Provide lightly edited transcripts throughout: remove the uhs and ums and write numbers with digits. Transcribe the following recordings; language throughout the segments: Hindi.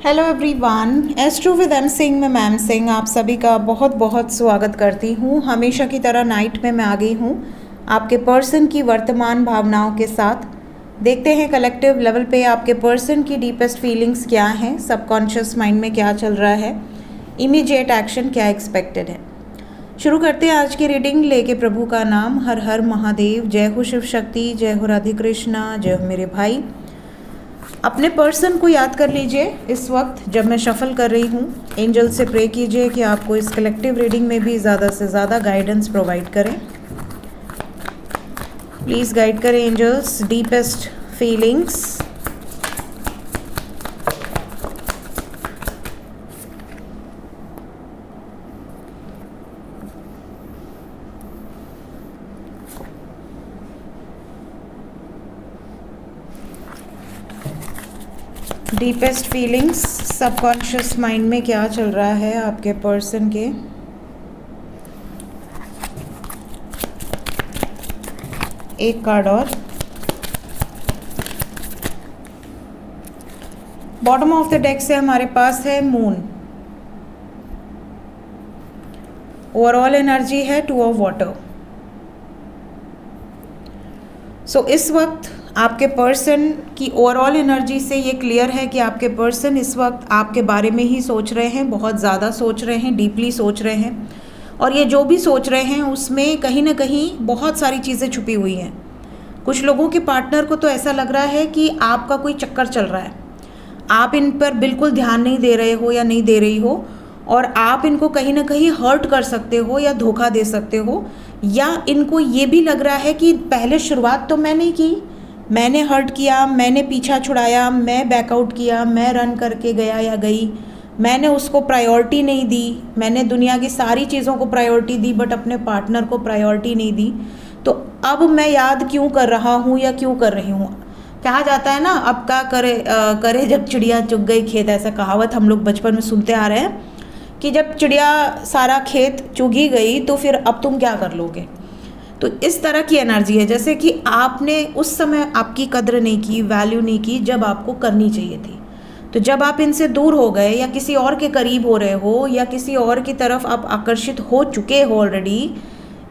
Hello everyone, astro with M Singh में मैम सिंह आप सभी का बहुत बहुत स्वागत करती हूँ। हमेशा की तरह नाइट में मैं आ गई हूँ आपके पर्सन की वर्तमान भावनाओं के साथ। देखते हैं कलेक्टिव लेवल पे आपके पर्सन की डीपेस्ट फीलिंग्स क्या हैं, सबकॉन्शियस माइंड में क्या चल रहा है, इमीडिएट एक्शन क्या एक्सपेक्टेड है। शुरू करते हैं आज की रीडिंग लेके प्रभु का नाम। हर हर महादेव, जय हो शिव शक्ति, जय हो राधे कृष्णा, जय हो मेरे भाई। अपने पर्सन को याद कर लीजिए इस वक्त जब मैं शफल कर रही हूँ। एंजल से प्रे कीजिए कि आपको इस कलेक्टिव रीडिंग में भी ज़्यादा से ज़्यादा गाइडेंस प्रोवाइड करें। प्लीज़ गाइड करें angels, deepest feelings. Deepest feelings, subconscious mind में क्या चल रहा है आपके पर्सन के। एक कार्ड और। बॉटम ऑफ द डेक से हमारे पास है मून। ओवरऑल एनर्जी है टू ऑफ वाटर। सो इस वक्त आपके पर्सन की ओवरऑल एनर्जी से ये क्लियर है कि आपके पर्सन इस वक्त आपके बारे में ही सोच रहे हैं, बहुत ज़्यादा सोच रहे हैं, डीपली सोच रहे हैं। और ये जो भी सोच रहे हैं उसमें कहीं ना कहीं बहुत सारी चीज़ें छुपी हुई हैं। कुछ लोगों के पार्टनर को तो ऐसा लग रहा है कि आपका कोई चक्कर चल रहा है, आप इन पर बिल्कुल ध्यान नहीं दे रहे हो या नहीं दे रही हो, और आप इनको कहीं ना कहीं हर्ट कर सकते हो या धोखा दे सकते हो। या इनको ये भी लग रहा है कि पहले शुरुआत तो मैंने की, मैंने हर्ट किया, मैंने पीछा छुड़ाया, मैं बैकआउट किया, मैं रन करके गया या गई, मैंने उसको प्रायोरिटी नहीं दी, मैंने दुनिया की सारी चीज़ों को प्रायोरिटी दी बट अपने पार्टनर को प्रायोरिटी नहीं दी। तो अब मैं याद क्यों कर रहा हूँ या क्यों कर रही हूँ। कहा जाता है ना, अब क्या करे जब चिड़िया चुग गई खेत, ऐसा कहावत हम लोग बचपन में सुनते आ रहे हैं कि जब चिड़िया सारा खेत चुग ही गई तो फिर अब तुम क्या कर लोगे। तो इस तरह की एनर्जी है, जैसे कि आपने उस समय आपकी कद्र नहीं की, वैल्यू नहीं की जब आपको करनी चाहिए थी। तो जब आप इनसे दूर हो गए या किसी और के करीब हो रहे हो या किसी और की तरफ आप आकर्षित हो चुके हो ऑलरेडी,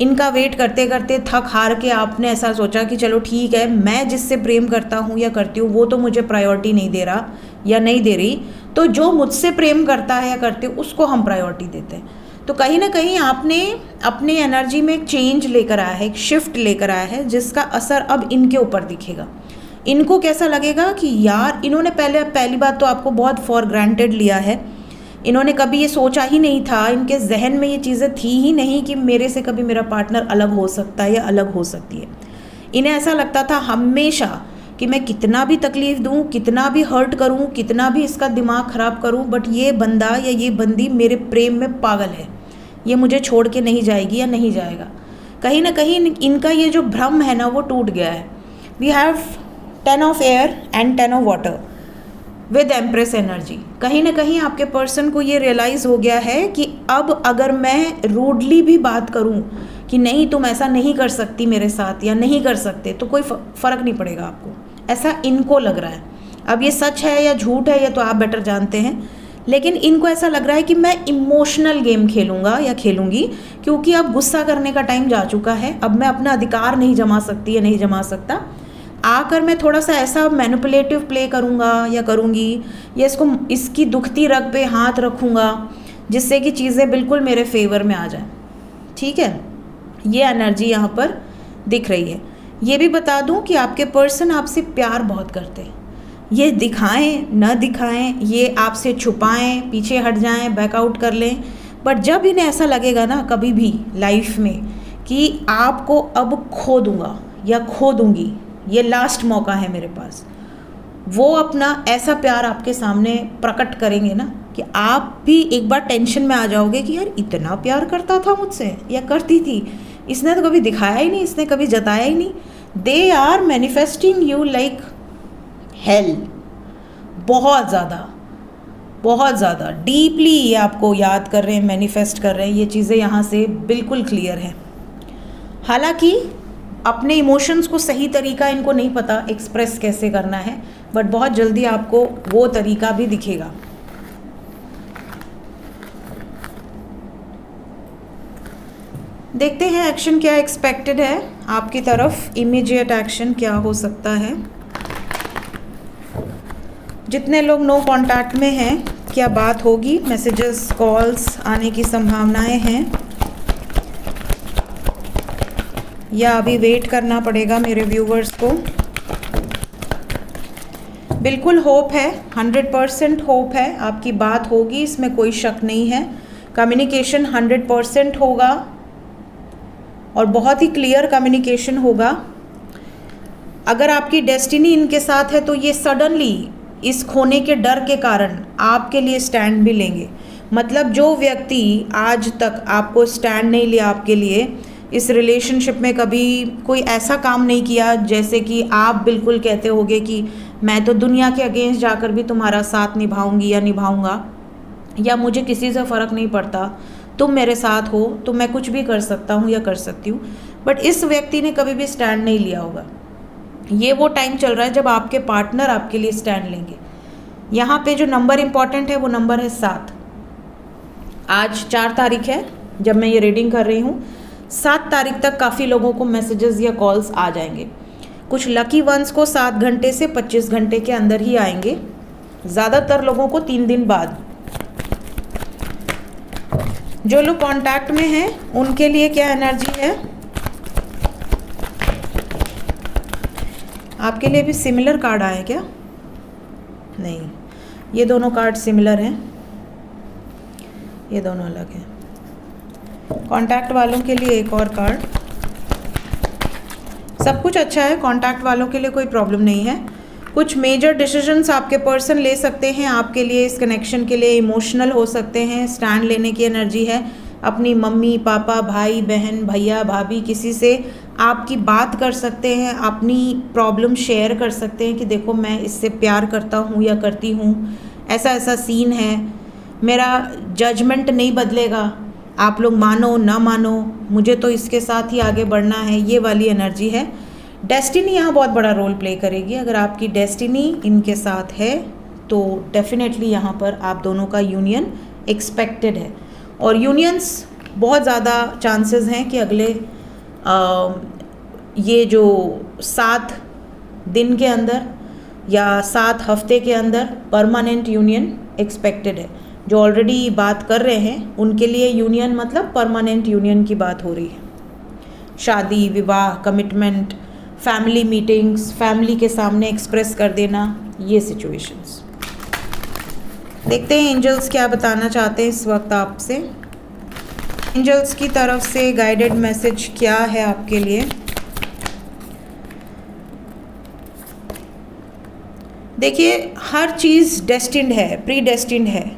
इनका वेट करते करते थक हार के आपने ऐसा सोचा कि चलो ठीक है, मैं जिससे प्रेम करता हूँ या करती हूँ वो तो मुझे प्रायोरिटी नहीं दे रहा या नहीं दे रही, तो जो मुझसे प्रेम करता है या करते उसको हम प्रायोरिटी देते हैं। तो कहीं ना कहीं आपने अपनी एनर्जी में एक चेंज लेकर आया है, एक शिफ्ट लेकर आया है, जिसका असर अब इनके ऊपर दिखेगा। इनको कैसा लगेगा कि यार इन्होंने पहली बात तो आपको बहुत फॉर ग्रांटेड लिया है। इन्होंने कभी ये सोचा ही नहीं था, इनके जहन में ये चीज़ें थी ही नहीं कि मेरे से कभी मेरा पार्टनर अलग हो सकता है या अलग हो सकती है। इन्हें ऐसा लगता था हमेशा कि मैं कितना भी तकलीफ़ दूँ, कितना भी हर्ट करूँ, कितना भी इसका दिमाग ख़राब करूँ, बट ये बंदा या ये बंदी मेरे प्रेम में पागल है, ये मुझे छोड़ के नहीं जाएगी या नहीं जाएगा। कहीं ना कहीं इनका ये जो भ्रम है ना वो टूट गया है। We have 10 of air and 10 of water with empress energy. कहीं ना कहीं आपके पर्सन को ये रियलाइज़ हो गया है कि अब अगर मैं रूडली भी बात करूं कि नहीं तुम ऐसा नहीं कर सकती मेरे साथ या नहीं कर सकते, तो कोई फ़र्क नहीं पड़ेगा आपको, ऐसा इनको लग रहा है। अब ये सच है या झूठ है ये तो आप बेटर जानते हैं, लेकिन इनको ऐसा लग रहा है कि मैं इमोशनल गेम खेलूँगा या खेलूँगी, क्योंकि अब गुस्सा करने का टाइम जा चुका है। अब मैं अपना अधिकार नहीं जमा सकती या नहीं जमा सकता। आकर मैं थोड़ा सा ऐसा मैनिपुलेटिव प्ले करूँगा या करूँगी, या इसकी दुखती रग पे हाथ रखूँगा जिससे कि चीज़ें बिल्कुल मेरे फेवर में आ जाएं। ठीक है, ये एनर्जी यहाँ पर दिख रही है। ये भी बता दूँ कि आपके पर्सन आपसे प्यार बहुत करते हैं। ये दिखाएं न दिखाएं, ये आपसे छुपाएं, पीछे हट जाएं, बैकआउट कर लें, बट जब इन्हें ऐसा लगेगा ना कभी भी लाइफ में कि आपको अब खो दूंगा या खो दूंगी, ये लास्ट मौका है मेरे पास, वो अपना ऐसा प्यार आपके सामने प्रकट करेंगे ना कि आप भी एक बार टेंशन में आ जाओगे कि यार इतना प्यार करता था मुझसे या करती थी, इसने तो कभी दिखाया ही नहीं, इसने कभी जताया ही नहीं। They are manifesting you like hell, बहुत ज़्यादा डीपली ये आपको याद कर रहे हैं, मैनिफेस्ट कर रहे हैं। ये चीज़ें यहाँ से बिल्कुल क्लियर हैं। हालांकि अपने इमोशंस को सही तरीका इनको नहीं पता एक्सप्रेस कैसे करना है, बट बहुत जल्दी आपको वो तरीका भी दिखेगा। देखते हैं एक्शन क्या एक्सपेक्टेड है आपकी तरफ, इमीडिएट एक्शन क्या हो सकता है। जितने लोग नो कांटेक्ट में हैं, क्या बात होगी, मैसेजेस कॉल्स आने की संभावनाएं हैं या अभी वेट करना पड़ेगा मेरे व्यूवर्स को। बिल्कुल होप है, 100% होप है, आपकी बात होगी, इसमें कोई शक नहीं है। कम्युनिकेशन 100% होगा और बहुत ही क्लियर कम्युनिकेशन होगा। अगर आपकी डेस्टिनी इनके साथ है तो ये सडनली इस खोने के डर के कारण आपके लिए स्टैंड भी लेंगे। मतलब जो व्यक्ति आज तक आपको स्टैंड नहीं लिया आपके लिए, इस रिलेशनशिप में कभी कोई ऐसा काम नहीं किया जैसे कि आप बिल्कुल कहते होगे कि मैं तो दुनिया के अगेंस्ट जाकर भी तुम्हारा साथ निभाऊंगी या निभाऊंगा, या मुझे किसी से फ़र्क नहीं पड़ता, तुम मेरे साथ हो तो मैं कुछ भी कर सकता हूँ या कर सकती हूँ, बट इस व्यक्ति ने कभी भी स्टैंड नहीं लिया होगा। ये वो टाइम चल रहा है जब आपके पार्टनर आपके लिए स्टैंड लेंगे। यहाँ पे जो नंबर इम्पॉर्टेंट है वो नंबर है 7। आज 4 तारीख है जब मैं ये रीडिंग कर रही हूँ। 7 तारीख तक काफ़ी लोगों को मैसेजेस या कॉल्स आ जाएंगे। कुछ लकी वंस को 7 घंटे से 25 घंटे के अंदर ही आएंगे, ज़्यादातर लोगों को 3 दिन बाद। जो लोग कांटेक्ट में हैं उनके लिए क्या एनर्जी है, आपके लिए भी सिमिलर कार्ड आए क्या? नहीं, ये दोनों कार्ड सिमिलर हैं, ये दोनों अलग हैं। कांटेक्ट वालों के लिए एक और कार्ड। सब कुछ अच्छा है, कांटेक्ट वालों के लिए कोई प्रॉब्लम नहीं है। कुछ मेजर डिसीजंस आपके पर्सन ले सकते हैं आपके लिए, इस कनेक्शन के लिए इमोशनल हो सकते हैं, स्टैंड लेने की एनर्जी है। अपनी मम्मी पापा भाई बहन भैया भाभी किसी से आपकी बात कर सकते हैं, अपनी प्रॉब्लम शेयर कर सकते हैं कि देखो मैं इससे प्यार करता हूँ या करती हूँ, ऐसा ऐसा सीन है, मेरा जजमेंट नहीं बदलेगा, आप लोग मानो ना मानो, मुझे तो इसके साथ ही आगे बढ़ना है, ये वाली एनर्जी है। डेस्टिनी यहाँ बहुत बड़ा रोल प्ले करेगी। अगर आपकी डेस्टिनी इनके साथ है तो डेफिनेटली यहाँ पर आप दोनों का यूनियन एक्सपेक्टेड है, और यूनियंस बहुत ज़्यादा चांसेस हैं कि अगले ये जो 7 दिन के अंदर या 7 हफ्ते के अंदर परमानेंट यूनियन एक्सपेक्टेड है। जो ऑलरेडी बात कर रहे हैं उनके लिए यूनियन मतलब परमानेंट यूनियन की बात हो रही है। शादी विवाह कमिटमेंट, फैमिली मीटिंग्स, फैमिली के सामने एक्सप्रेस कर देना, ये सिचुएशंस। देखते हैं एंजल्स क्या बताना चाहते हैं इस वक्त आपसे। एंजल्स की तरफ से गाइडेड मैसेज क्या है आपके लिए। देखिए, हर चीज़ डेस्टिन्ड है, प्री डेस्टिन्ड है।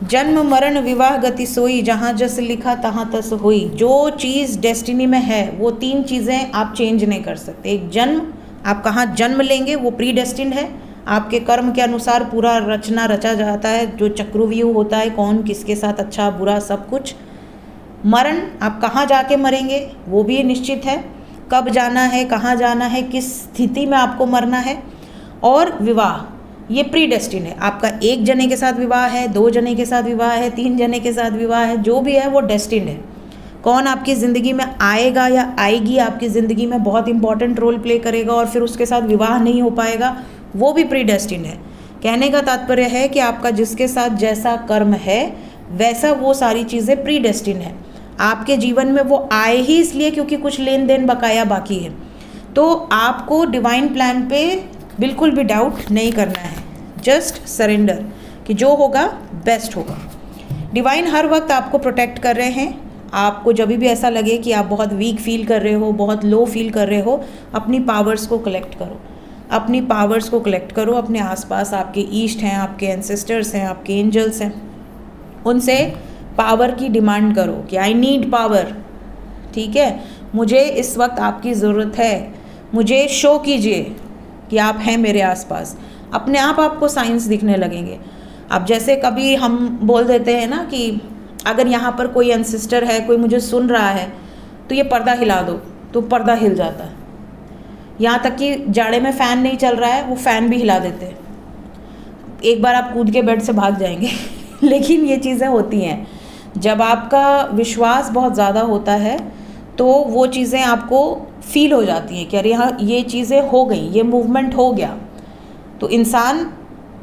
जन्म मरण विवाह गति सोई, जहाँ जस लिखा तहाँ तस हुई। जो चीज़ डेस्टिनी में है वो 3 चीज़ें आप चेंज नहीं कर सकते। एक जन्म, आप कहाँ जन्म लेंगे वो प्री डेस्टिन्ड है, आपके कर्म के अनुसार पूरा रचा जाता है, जो चक्रव्यूह होता है, कौन किसके साथ अच्छा बुरा सब कुछ। मरण, आप कहाँ जाके मरेंगे वो भी निश्चित है, कब जाना है, कहाँ जाना है, किस स्थिति में आपको मरना है। और विवाह, ये प्री डेस्टिन है। आपका 1 जने के साथ विवाह है, 2 जने के साथ विवाह है, 3 जने के साथ विवाह है, जो भी है वो डेस्टिन है। कौन आपकी ज़िंदगी में आएगा या आएगी आपकी ज़िंदगी में बहुत इंपॉर्टेंट रोल प्ले करेगा, और फिर उसके साथ विवाह नहीं हो पाएगा, वो भी प्री डेस्टिन है। कहने का तात्पर्य है कि आपका जिसके साथ जैसा कर्म है वैसा वो सारी चीज़ें प्री डेस्टिन है। आपके जीवन में वो आए ही इसलिए क्योंकि कुछ लेन देन बकाया बाकी है। तो आपको डिवाइन प्लान पे बिल्कुल भी डाउट नहीं करना है, जस्ट सरेंडर कि जो होगा बेस्ट होगा। डिवाइन हर वक्त आपको प्रोटेक्ट कर रहे हैं। आपको जब भी ऐसा लगे कि आप बहुत वीक फील कर रहे हो, बहुत लो फील कर रहे हो, अपनी पावर्स को कलेक्ट करो, अपनी पावर्स को कलेक्ट करो। अपने आसपास आपके ईस्ट हैं, आपके एंसेस्टर्स हैं, आपके एंजल्स हैं, उनसे पावर की डिमांड करो कि आई नीड पावर, ठीक है, मुझे इस वक्त आपकी ज़रूरत है, मुझे शो कीजिए कि आप हैं मेरे आसपास। अपने आप आपको साइंस दिखने लगेंगे। अब जैसे कभी हम बोल देते हैं ना कि अगर यहाँ पर कोई एंसेस्टर है, कोई मुझे सुन रहा है तो ये पर्दा हिला दो, तो पर्दा हिल जाता है। यहाँ तक कि जाड़े में फ़ैन नहीं चल रहा है, वो फ़ैन भी हिला देते हैं। एक बार आप कूद के बेड से भाग जाएंगे लेकिन ये चीज़ें होती हैं। जब आपका विश्वास बहुत ज़्यादा होता है तो वो चीज़ें आपको फील हो जाती हैं कि अरे हाँ ये चीज़ें हो गई, ये मूवमेंट हो गया, तो इंसान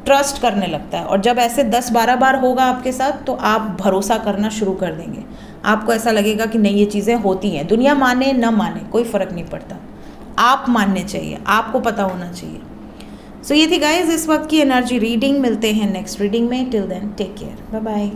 ट्रस्ट करने लगता है। और जब ऐसे 10-12 बार होगा आपके साथ तो आप भरोसा करना शुरू कर देंगे। आपको ऐसा लगेगा कि नहीं ये चीज़ें होती हैं, दुनिया माने न माने कोई फ़र्क नहीं पड़ता, आप मानने चाहिए, आपको पता होना चाहिए। सो ये थी गाइज इस वक्त की एनर्जी रीडिंग। मिलते हैं नेक्स्ट रीडिंग में। Till then take care, bye bye.